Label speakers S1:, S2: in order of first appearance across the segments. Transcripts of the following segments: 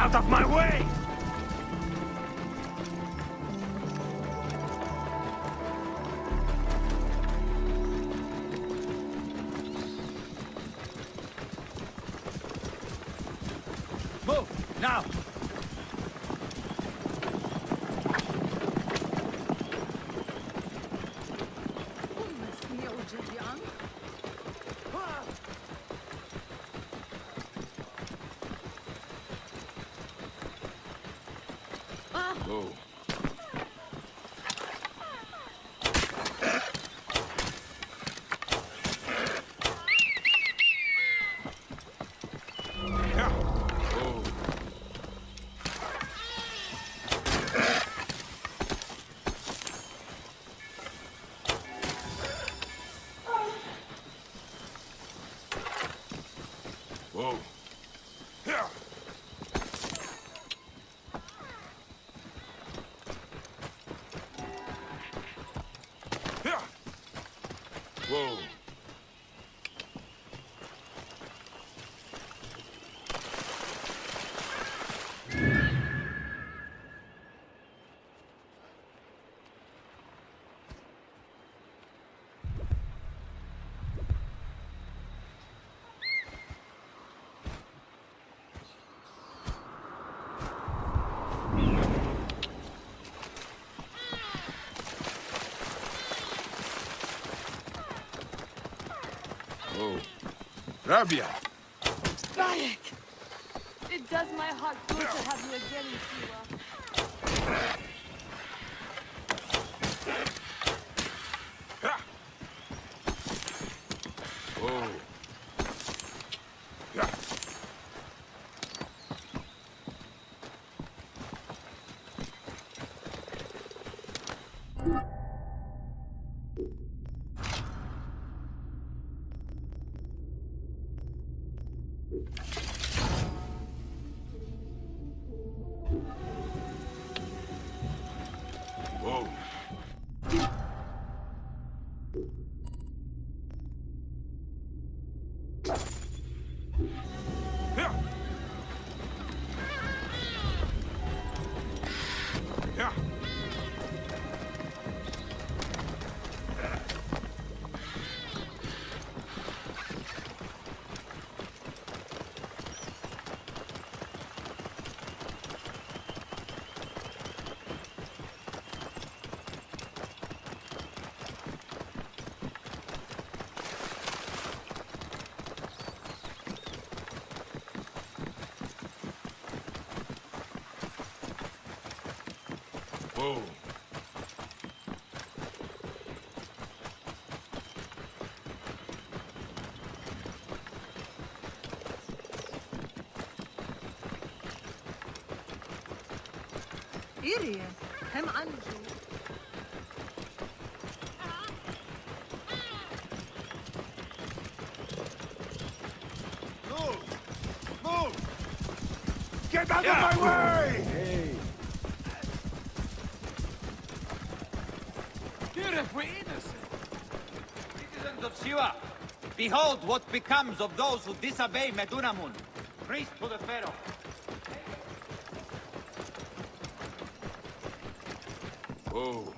S1: out of my way! Move, now!
S2: Whoa. Whoa. Yeah. Whoa. Whoa. Rabia!
S3: Bayek! It does my heart good to have you again, Siwa.
S2: Whoa. Yeah. Whoa. Yeah. Yeah. Whoa.
S3: إيريا هم عنجو.
S1: Move! Move! Get out of my way!
S2: Hey.
S1: If we're innocent.
S4: Citizens of Siwa, behold what becomes of those who disobey Medunamun, priest to the Pharaoh.
S2: Whoa.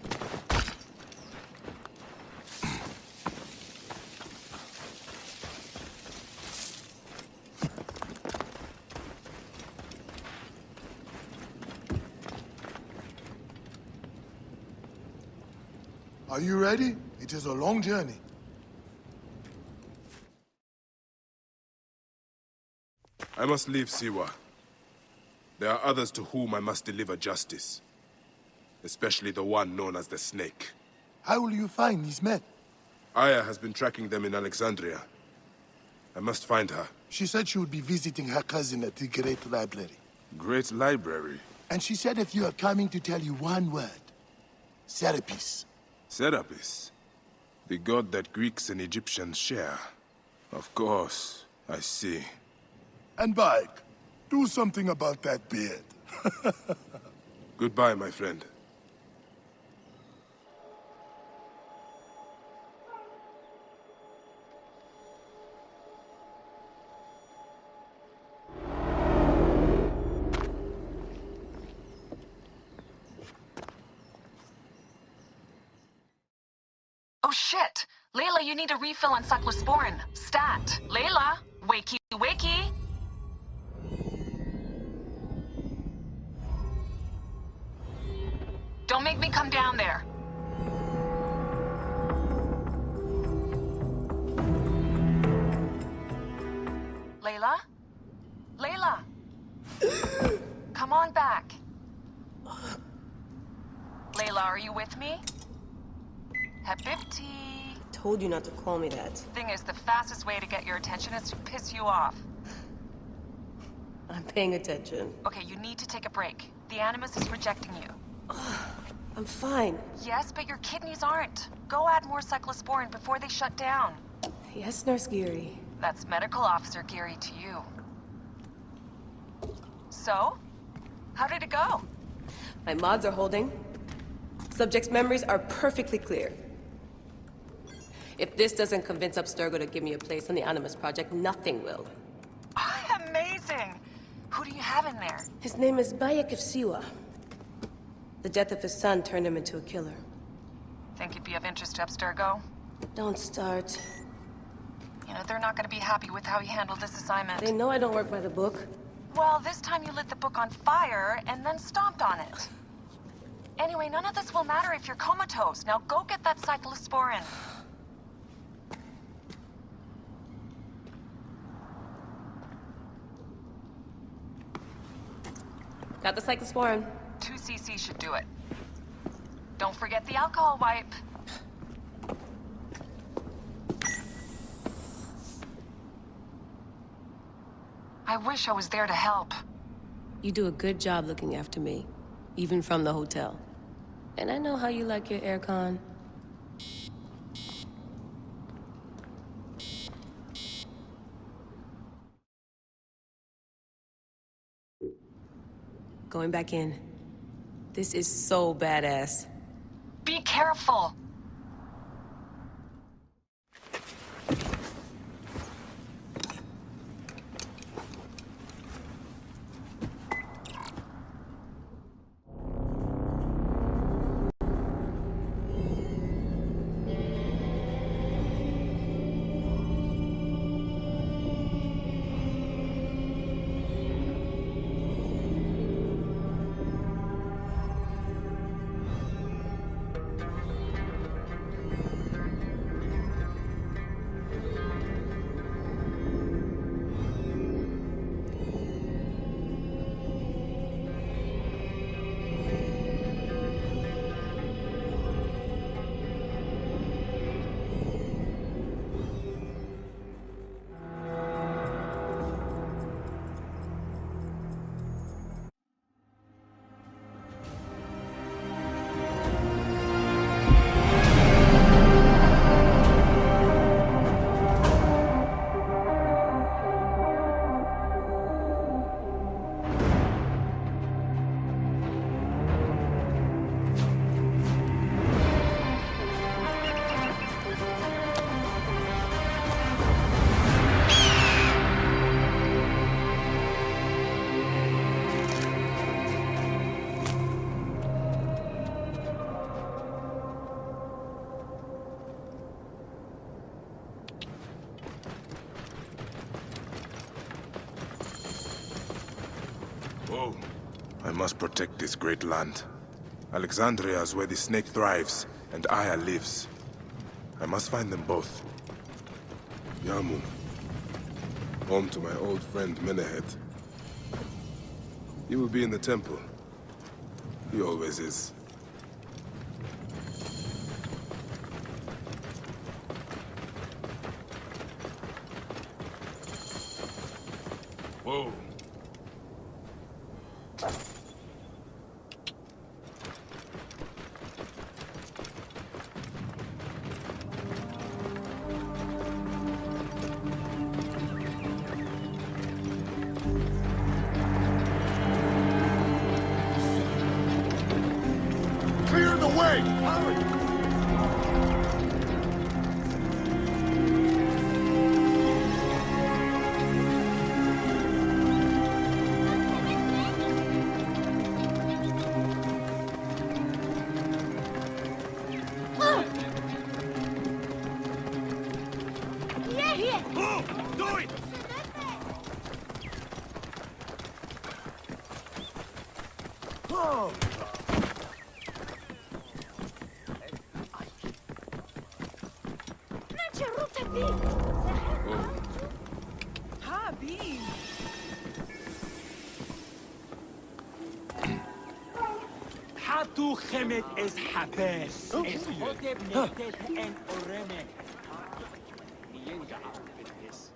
S5: Are you ready? It is a long journey.
S2: I must leave Siwa. There are others to whom I must deliver justice. Especially the one known as the Snake.
S5: How will you find these men?
S2: Aya has been tracking them in Alexandria. I must find her.
S5: She said she would be visiting her cousin at the Great Library.
S2: Great Library?
S5: And she said if you are coming to tell you one word. Serapis.
S2: Serapis? The god that Greeks and Egyptians share. Of course, I see.
S5: And Bayek, do something about that beard.
S2: Goodbye, my friend.
S6: shit! Layla, you need a refill on cyclosporin. Stat. Layla, wakey wakey. Don't make me come down there. Layla? Layla! Come on back. Layla, are you with me? Habibti.
S7: Told you not to call me that.
S6: Thing is, the fastest way to get your attention is to piss you off.
S7: I'm paying attention.
S6: Okay, you need to take a break. The Animus is rejecting you.
S7: I'm fine.
S6: Yes, but your kidneys aren't. Go add more cyclosporin before they shut down.
S7: Yes, Nurse Geary.
S6: That's Medical Officer Geary to you. So? How did it go?
S7: My mods are holding. Subject's memories are perfectly clear. If this doesn't convince Abstergo to give me a place on the Animus Project, nothing will.
S6: Amazing! Who do you have in there?
S7: His name is Bayek of Siwa. The death of his son turned him into a killer.
S6: Think he'd be of interest to Abstergo?
S7: Don't start.
S6: You know, they're not gonna be happy with how he handled this assignment.
S7: They know I don't work by the book.
S6: Well, this time you lit the book on fire and then stomped on it. Anyway, none of this will matter if you're comatose. Now go get that cyclosporin.
S7: Got the cyclosporin.
S6: 2 cc should do it. Don't forget the alcohol wipe. I wish I was there to help.
S7: You do a good job looking after me, even from the hotel. And I know how you like your aircon. Going back in. This is so badass.
S6: Be careful!
S2: Whoa. I must protect this great land. Alexandria is where the snake thrives, and Aya lives. I must find them both. Yamu. Home to my old friend Menehet. He will be in the temple. He always is. Whoa.
S1: Clear the way! Hurry!
S8: حاتو خمت از حبس از خطب نكتب ان أرمك ينجع بالحس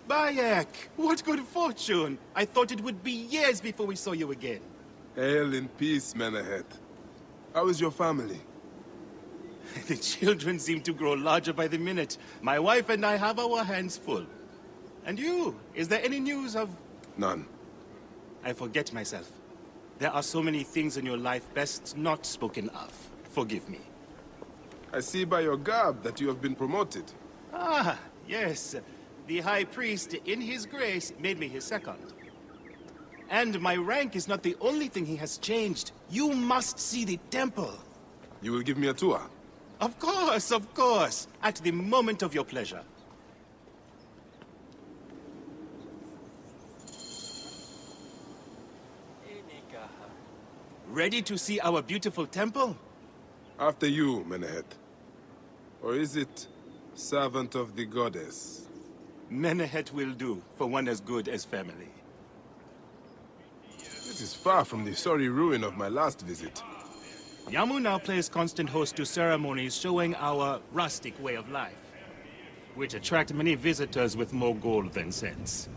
S9: Bayek! What good fortune! I thought it would be years before we saw you again.
S2: Hail in peace, Menehet. How is your family?
S9: The children seem to grow larger by the minute. My wife and I have our hands full. And you? Is there any news of...
S2: None.
S9: I forget myself. There are so many things in your life best not spoken of. Forgive me.
S2: I see by your garb that you have been promoted.
S9: Ah, yes. The High Priest, in his grace, made me his second. And my rank is not the only thing he has changed. You must see the temple.
S2: You will give me a tour?
S9: Of course, of course. At the moment of your pleasure. Ready to see our beautiful temple?
S2: After you, Menehet. Or is it servant of the goddess?
S9: Menehet will do, for one as good as family.
S2: This is far from the sorry ruin of my last visit.
S9: Yamu now plays constant host to ceremonies showing our rustic way of life, which attract many visitors with more gold than sense.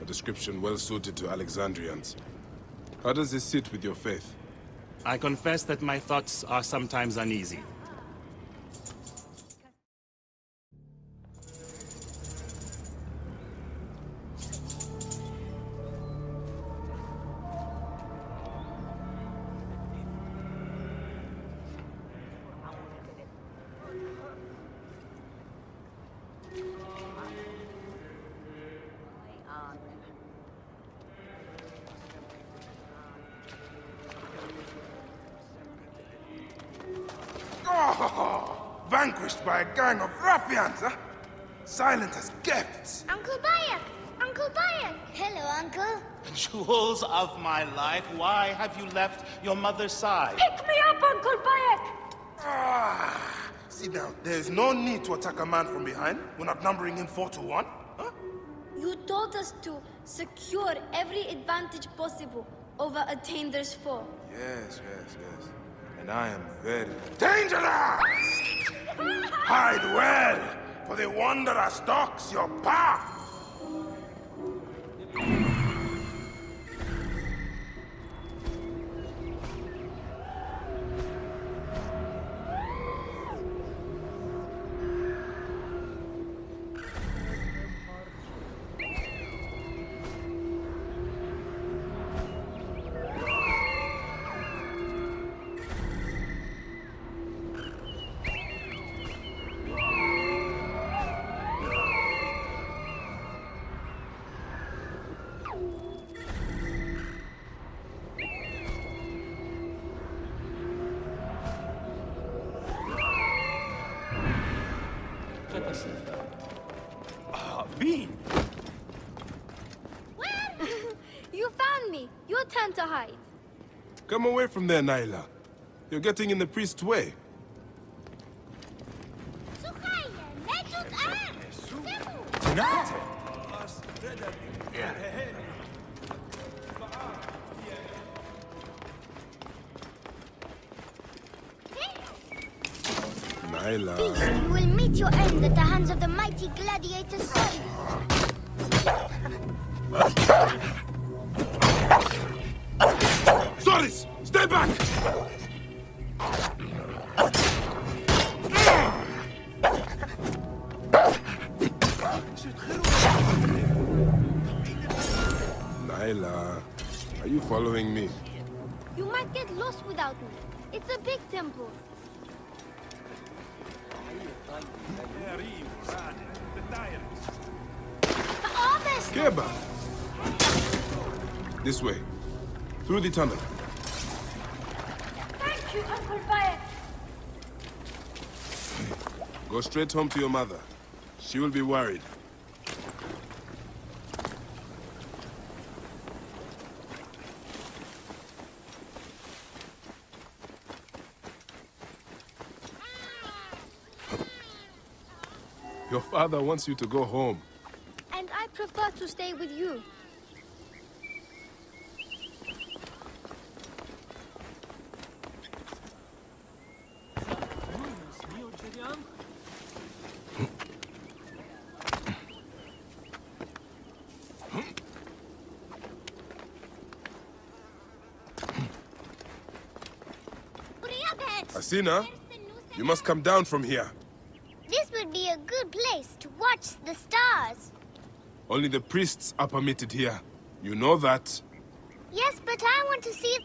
S2: A description well suited to Alexandrians. How does this sit with your faith?
S9: I confess that my thoughts are sometimes uneasy.
S2: Vanquished by a gang of ruffians, huh? Silent as gifts.
S10: Uncle Bayek! Uncle Bayek! Hello, Uncle.
S9: Jewels of my life, why have you left your mother's side?
S3: Pick me up, Uncle Bayek!
S2: Sit down. There's no need to attack a man from behind. We're not numbering him 4 to 1. Huh?
S10: You told us to secure every advantage possible over Attainer's foe.
S2: Yes. And I am very dangerous! Hide well, for the wanderer stalks your path!
S9: Bean!
S10: Where? You found me. Your turn to hide.
S2: Come away from there, Naila. You're getting in the priest's way. Naila.
S10: You will meet your end at the hands of the mighty gladiator Sol.
S2: Soris! Stay back! Naila, are you following me?
S10: You might get lost without me. It's a big temple. The harvest!
S2: Keba! This way. Through the tunnel.
S3: Thank you, Uncle Bayek.
S2: Go straight home to your mother. She will be worried. Your father wants you to go home.
S10: And I prefer to stay with you.
S2: Asina, you must come down from here.
S10: This would be a good place to watch the stars.
S2: Only the priests are permitted here. You know that.
S10: Yes, but I want to see...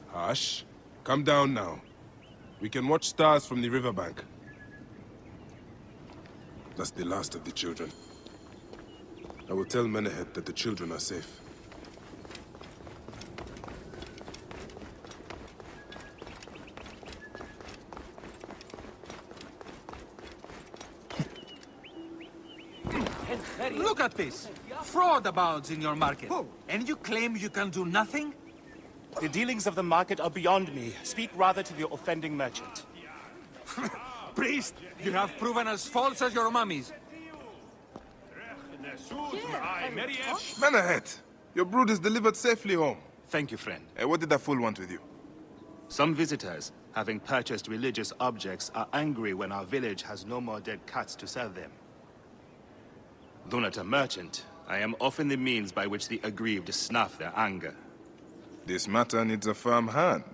S2: Hush. Come down now. We can watch stars from the riverbank. That's the last of the children. I will tell Menehet that the children are safe.
S4: Look at this! Fraud abounds in your market. And you claim you can do nothing?
S9: The dealings of the market are beyond me. Speak rather to the offending merchant.
S4: Priest, you have proven as false as your mummies.
S2: Menehet, your brood is delivered safely home.
S9: Thank you, friend.
S2: What did that fool want with you?
S9: Some visitors, having purchased religious objects, are angry when our village has no more dead cats to sell them. Though not a merchant, I am often the means by which the aggrieved snuff their anger.
S2: This matter needs a firm hand.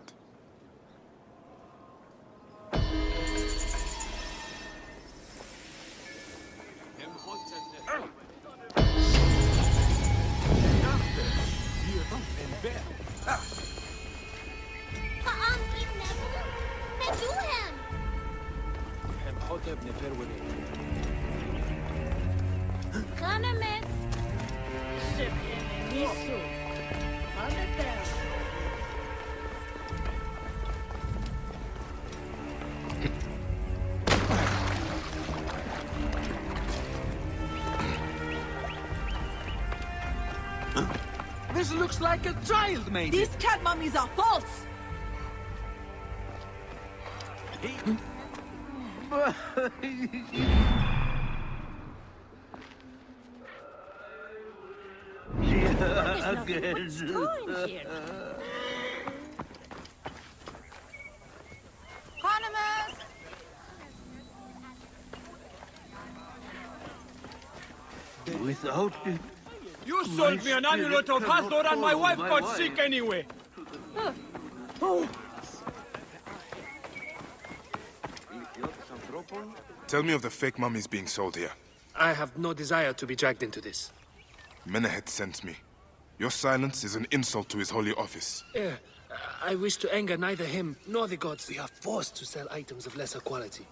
S4: This looks like a child made
S3: These cat mummies are false!
S8: Without it,
S11: You sold me an amulet of Hathor and my wife got sick anyway.
S2: Tell me of the fake mummies being sold here.
S11: I have no desire to be dragged into this.
S2: Menehet sent me. Your silence is an insult to his holy office.
S11: Yeah, I wish to anger neither him nor the gods. We are forced to sell items of lesser quality,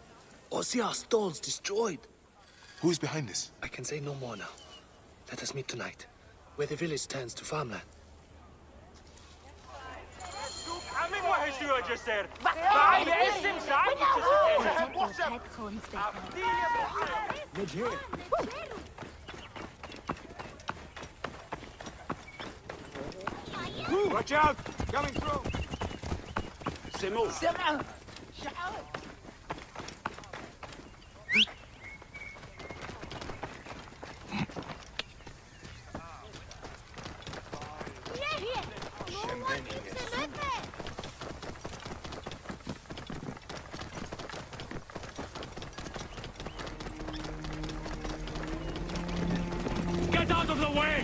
S11: or see our stalls destroyed.
S2: Who is behind this?
S11: I can say no more now. Let us meet tonight, where the village turns to farmland.
S1: Watch out! Coming through!
S11: Get out of the way!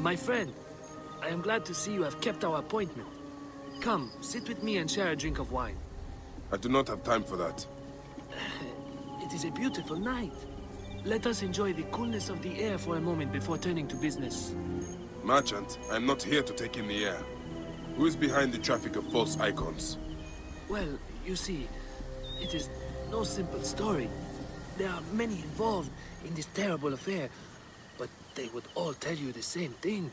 S11: My friend, I am glad to see you have kept our appointment. Come, sit with me and share a drink of wine.
S2: I do not have time for that.
S11: It is a beautiful night. Let us enjoy the coolness of the air for a moment before turning to business.
S2: Merchant, I am not here to take in the air. Who is behind the traffic of false icons?
S11: Well, you see, it is no simple story. There are many involved in this terrible affair, but they would all tell you the same thing.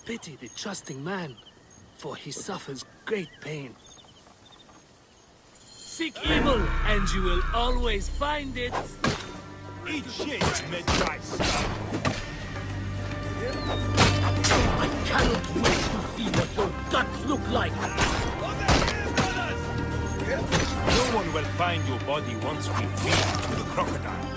S11: Pity the trusting man, for he suffers great pain. Seek evil, and you will always find it.
S8: Eat shit, mid-price.
S11: I cannot wait to see what your guts look like.
S8: No one will find your body once we feed to the crocodiles.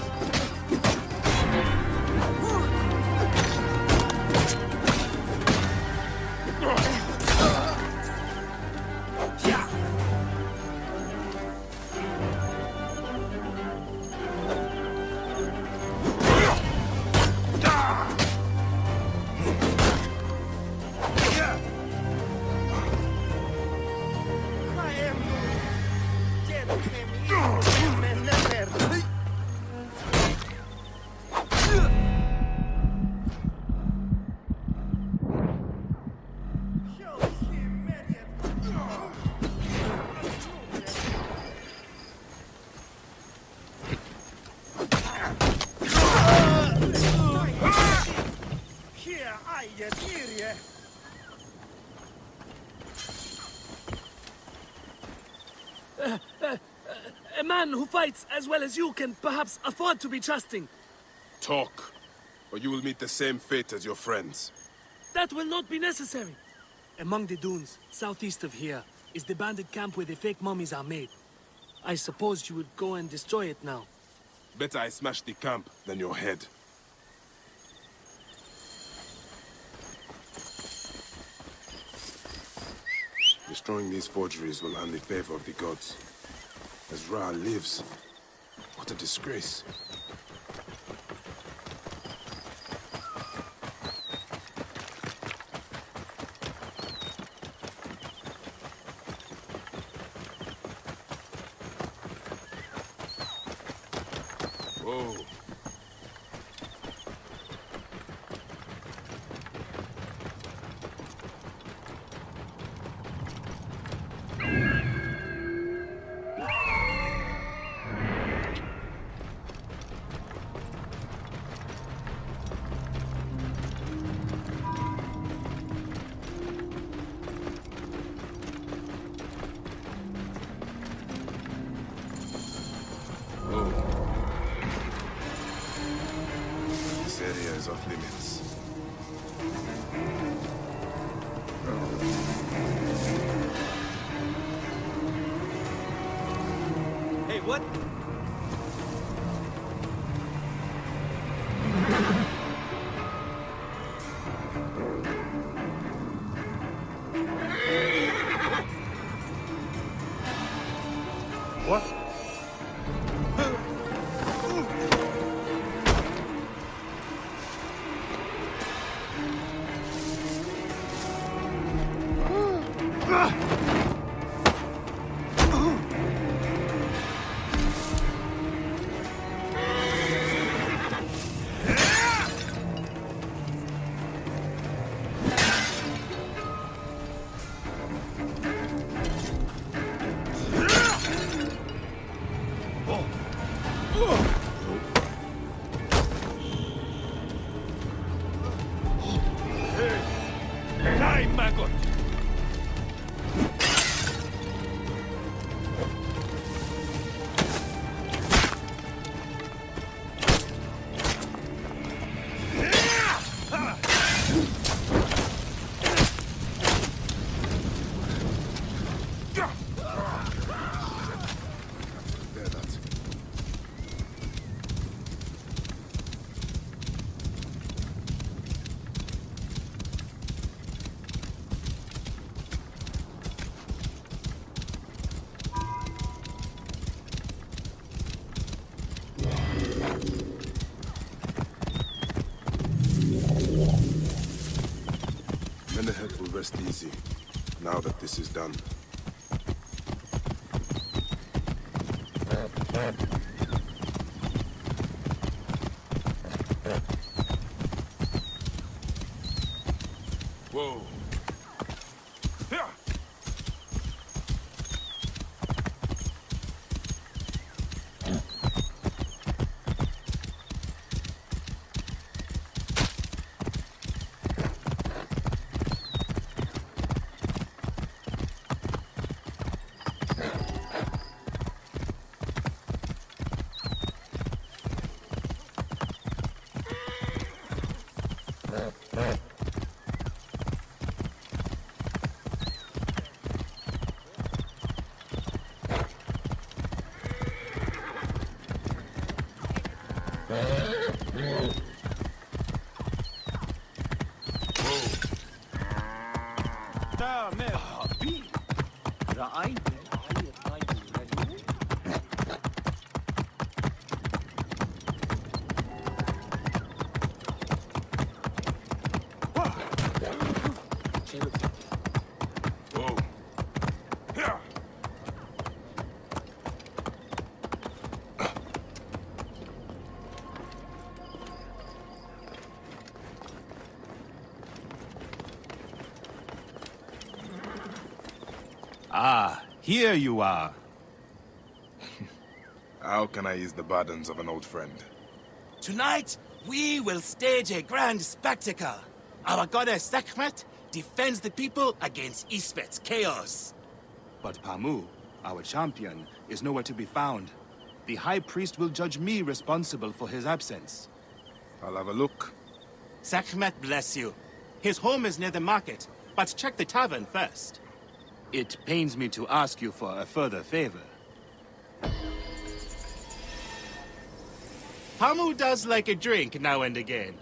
S11: A man who fights as well as you can perhaps afford to be trusting.
S2: Talk, or you will meet the same fate as your friends.
S11: That will not be necessary. Among the dunes, southeast of here, is the bandit camp where the fake mummies are made. I suppose you would go and destroy it now.
S2: Better I smash the camp than your head. Destroying these forgeries will earn the favor of the gods. As Ra lives, what a disgrace. Whoa. This area is off limits.
S4: Hey, what?
S2: What?
S8: Die, maggot!
S2: There, that. Menehet will rest easy, now that this is done. Whoa. Yeah. Whoa. Yeah.
S9: Ah, here you are.
S2: How can I ease the burdens of an old friend?
S11: Tonight, we will stage a grand spectacle. Our goddess Sekhmet defends the people against Isfet's chaos.
S9: But Pamu, our champion, is nowhere to be found. The High Priest will judge me responsible for his absence.
S2: I'll have a look.
S11: Sekhmet bless you. His home is near the market, but check the tavern first.
S9: It pains me to ask you for a further favor.
S11: Pamu does like a drink now and again.